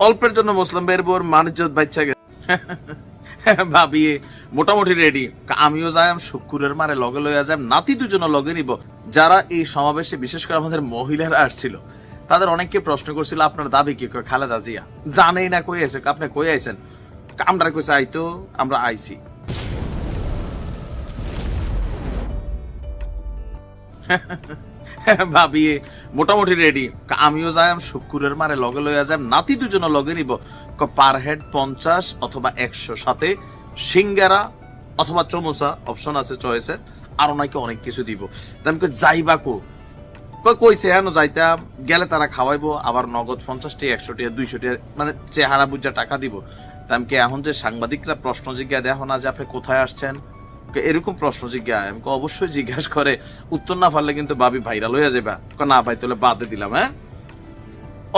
অল্পের জন্য মুসলিম ভাইয়ের বোর মানিজ্জত বাচ্চা গেছে ভাবি মোটামুটি রেডি। আমিও যাইম শুক্কুরের মারে লগে লইয়া যাম, নাতি দুজন লগে নিব। যারা এই সমাবেশে বিশেষ করে আমাদের মহিলারা আসছিল তাদের অনেককে প্রশ্ন করছিল আপনার দাবি কি? খালেদা জিয়া। জানেই না কই আছে, আপনি কই আইছেন? আমরা কইছে আইতো, আমরা আইছি। ভাবি মোটামুটি রেডি। আমিও যাইম শুক্কুরের মারে লগে লইয়া যাম, নাতি দুজন লগে নিব। পার হেড 50 অথবা 100, সাথে সিঙ্গারা অথবা চমোসা অপশন আছে চয়েসের, আরো নাকি অনেক কিছু দিব। তাহলে যাইবা কইছে হেন যাইতাম, গেলে তারা খাওয়াইবো, আবার নগদ 50 টাকা 100 টাকা 200 টাকা মানে চেহারা বুঝা টাকা দিব। তামকে এখন যে সাংবাদিকরা প্রশ্ন জিজ্ঞা দেখো না যে আপনি কোথায় আসছেন, এরকম প্রশ্ন জিজ্ঞা আমাকে অবশ্যই জিজ্ঞাসা করে, উত্তর না পারলে কিন্তু ভাবি ভাইরাল হয়ে যাবে। না ভাই তাহলে বাদে দিলাম। হ্যাঁ,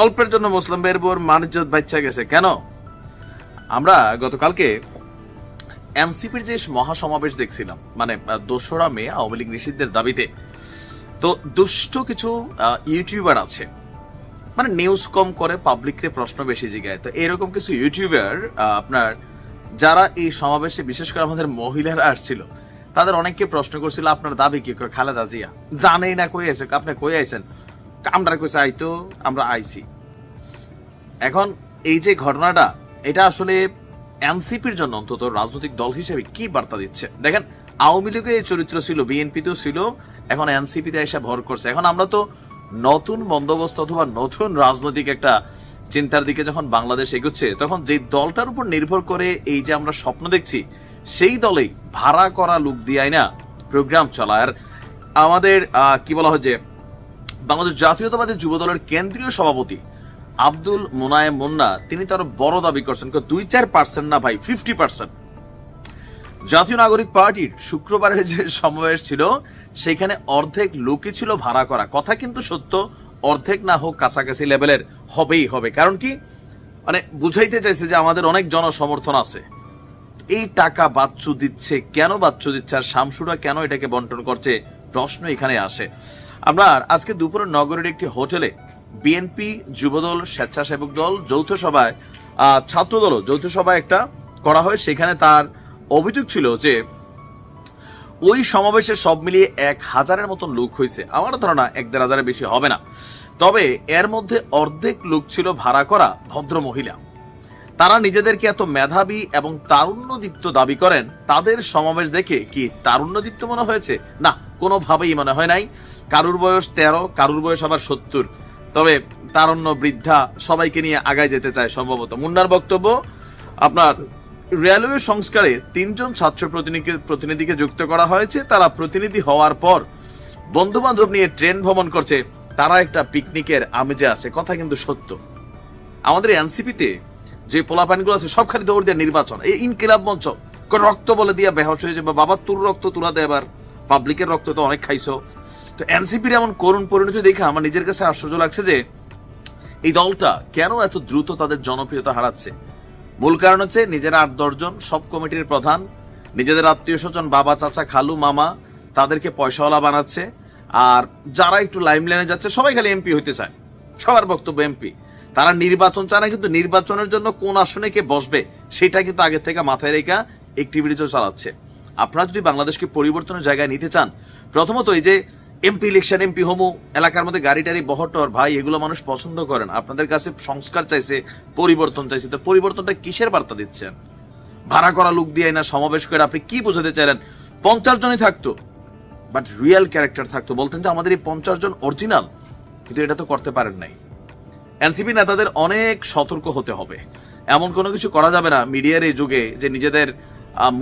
অল্পের জন্য মুসলিম ভাইয়ের বোর মানিজ্জত বাচ্চা গেছে কেন? আমরা গতকালকে এনসিপির যে মহাসমাবেশ দেখছিলাম, মানে 2রা মে আওয়ামী লীগ নিষিদ্ধের দাবিতে, তো দুষ্ট কিছু ইউটিউবার আছে, মানে নিউজ কম করে পাবলিকরে প্রশ্ন বেশি জিগায়। তো এরকম কিছু ইউটিউবার আপনার যারা এই সমাবেশে বিশেষ করে আমাদের মহিলারা আসছিল তাদের অনেককে প্রশ্ন করছিল আপনার দাবি কি? খালেদা জিয়া। জানেই না কই আছে, আপনি কই আইছেন? আমরা কইছে আইতো, আমরা আইছি। এখন এই যে ঘটনাটা, এটা আসলে এনসিপির জন্য অন্তত রাজনৈতিক দল হিসেবে কি বার্তা দিচ্ছে? দেখেন, আওয়ামী লীগে এই চরিত্র ছিল, বিএনপিতেও ছিল, এখন এনসিপিতে এসে ভর করছে। এখন আমরা তো নতুন বন্দোবস্ত অথবা নতুন রাজনৈতিক একটা চিন্তার দিকে যখন বাংলাদেশ এগোচ্ছে, তখন যে দলটার উপর নির্ভর করে এই যে আমরা স্বপ্ন দেখছি, সেই দলেই ভাড়া করা লোক দিয়ে না প্রোগ্রাম চলা। আর আমাদের কি বলা হয় যে বাংলাদেশ জাতীয়তাবাদী যুব দলের কেন্দ্রীয় সভাপতি আব্দুল মোনায়েম মুন্না, তিনি তার বড় দাবি করছেন 2-4% না ভাই, 50%। জাতীয় নাগরিক পার্টির শুক্রবারের যে সমাবেশ ছিল সেখানে অর্ধেক লোকই ছিল ভাড়া করা। কথা কিন্তু সত্য, অর্ধেক না হোক কাছাকাছি লেভেলের হবেই হবে। কারণ কি, মানে বুঝাইতে চাইছে যে আমাদের অনেক জনসমর্থন আছে। এই টাকা বাচ্চু দিচ্ছে কেন? বাচ্চু দিচ্ছে আর শামসুরা কেন এটাকে বন্টন করছে? প্রশ্ন এখানে আসে। আমরা আজকে দুপুরে নগরের একটি হোটেলে বিএনপি, যুবদল, স্বেচ্ছাসেবক দল যৌথ সভায়, ছাত্রদল যৌথ সভায় একটা করা হয়। সেখানে তার অভিযোগ ছিল যে ওই সমাবেশে সব মিলিয়ে 1000-এর মতন লোক হয়েছে। আমার ধারণা 1-1.5 বেশি হবে না। তবে এর মধ্যে অর্ধেক লোক ছিল ভাড়া করা ভদ্র মহিলা। তারা নিজেদেরকে এত মেধাবী এবং তারুণ্যদীপ্ত দাবি করেন। তাদের সমাবেশ দেখে কি তারুণ্যদীপ্ত মনে হয়েছে? না, কোনোভাবেই মনে হয় নাই। কারুর বয়স 13, কারুর বয়স আবার 70। তবে তারুণ্য, বৃদ্ধা সবাইকে নিয়ে আগায় যেতে চায় সম্ভবত। মুন্নার বক্তব্য, আপনার রেলওয়ে সংস্কারে 3 জন ছাত্র প্রতিনিধিকে যুক্ত করা হয়েছে। তারা প্রতিনিধি হওয়ার পর বন্ধু বান্ধব নিয়ে ট্রেন ভ্রমণ করছে, তারা একটা পিকনিকের আমেজে আছে। কথা কিন্তু সত্য। আমাদের এনসিপিতে যে পোলাপানগুলো আছে সব খালি দৌড় দিয়ে নির্বাচন, এই ইনকিলাব মঞ্চ, রক্ত বলে দিয়া বেহস হয়ে যাবে। বাবা তোর রক্ত তুলা দেয়, এবার পাবলিকের রক্ত তো অনেক খাইছো। তো এনসিপির এমন করুণ পরিণতি দেখে আমার নিজের কাছে আশ্চর্য লাগছে যে এই দলটা কেন এত দ্রুত তাদের জনপ্রিয়তা হারাচ্ছে। মূল কারণ হচ্ছে নিজেরা 8-10 জন সব কমিটির প্রধান, নিজেদের আত্মীয় স্বজন, বাবা, চাচা, খালু, মামা, তাদেরকে পয়সাওয়ালা বানাচ্ছে। আর যারা একটু লাইমলাইনে যাচ্ছে সবাই খালি এমপি হইতে চায়, সবার বক্তব্য এমপি। তারা নির্বাচন চায় না, কিন্তু নির্বাচনের জন্য কোন আসনে কে বসবে সেটা কিন্তু আগে থেকে মাথায় রেখা অ্যাক্টিভিটিও চালাচ্ছে। আপনারা যদি বাংলাদেশকে পরিবর্তনের জায়গায় নিতে চান, প্রথমত এই যে এমপি ইলেকশন, এমপি হোমো, এলাকার মধ্যে গাড়ি টাড়ি বহটর, ভাই এগুলো মানুষ পছন্দ করেন। আপনাদের কাছে সংস্কার চাইছে, পরিবর্তন চাইছে। তো পরিবর্তনটা কিসের বার্তা দিচ্ছেন? ভাড়া করা লোক দিয়ে না সমাবেশ করে আপনি কি বোঝাতে চাইলেন? 50 জনই থাকতো, বাট রিয়েল ক্যারেক্টার থাকতো, বলতেন যে আমাদের এই 50 জন অরিজিনাল। কিন্তু এটা তো করতে পারেন নাই। এনসিপি নেতাদের অনেক সতর্ক হতে হবে। এমন কোনো কিছু করা যাবে না মিডিয়ার এই যুগে যে নিজেদের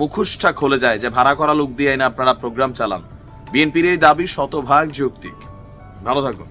মুখোশটা খুলে যায়, যে ভাড়া করা লোক দিয়ে না আপনারা প্রোগ্রাম চালান। বিএনপির এই দাবি শতভাগ যৌক্তিক। ভালো থাকুন।